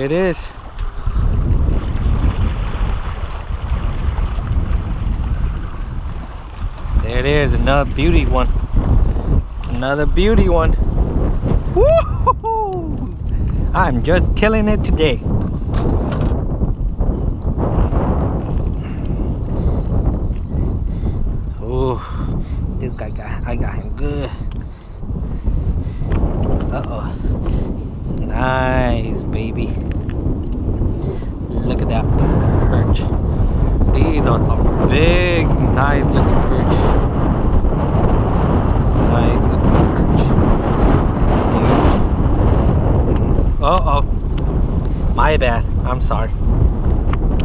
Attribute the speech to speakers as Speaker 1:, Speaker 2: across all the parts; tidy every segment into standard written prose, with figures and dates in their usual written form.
Speaker 1: There it is. There it is, another beauty one. Another beauty one. Woo-hoo-hoo! I'm just killing it today. Oh, this guy I got him good. Uh-oh. Nice, baby. Look at that perch. These are some big, nice looking perch. Nice looking perch. Huge. Uh-oh. My bad. I'm sorry.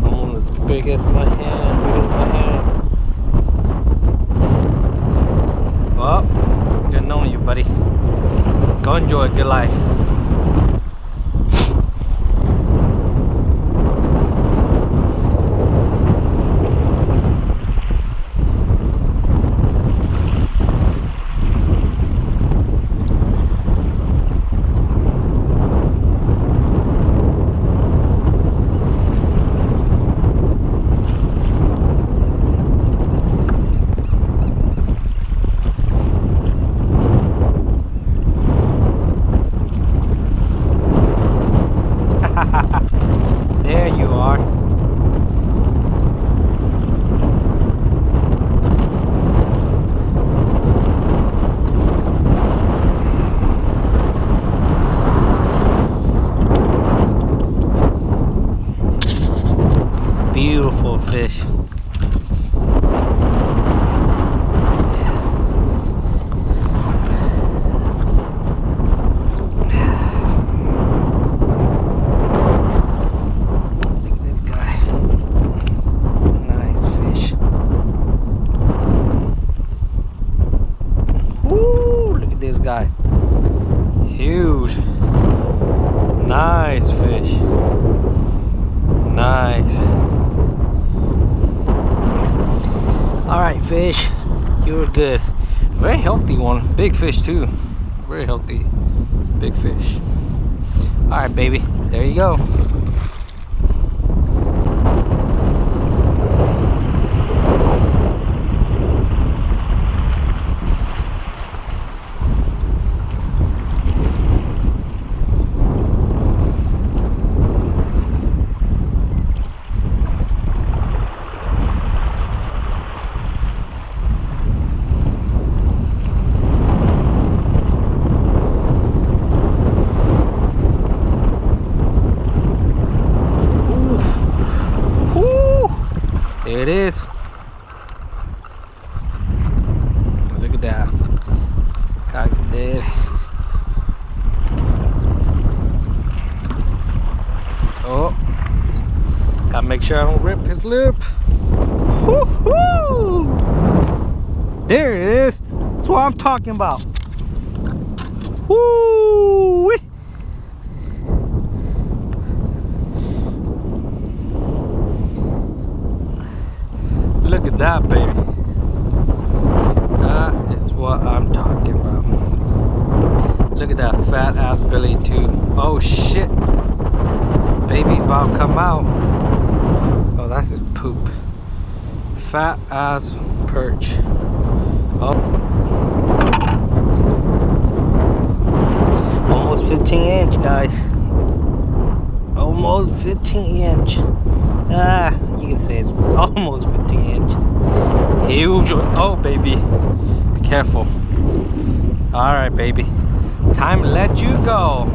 Speaker 1: Almost as big as my hand. Well, it's good knowing you, buddy. Go enjoy a good life. There you are. Beautiful fish. This guy, huge, nice fish, nice. All right, fish, you were good. Very healthy one, big fish too. Very healthy, big fish. All right, baby, there you go. There it is. Look at that. Guy's dead. Oh, gotta make sure I don't rip his lip. Woo-hoo! There it is. That's what I'm talking about. Woo! Look at that, baby. That is what I'm talking about. Look at that fat ass belly too. Oh shit. Baby's about to come out. Oh, that's his poop. Fat ass perch. Oh. Almost 15 inch, guys. Almost 15 inch. You can say it's almost 15 inch. Huge. Oh, baby. Be careful. All right, baby. Time to let you go.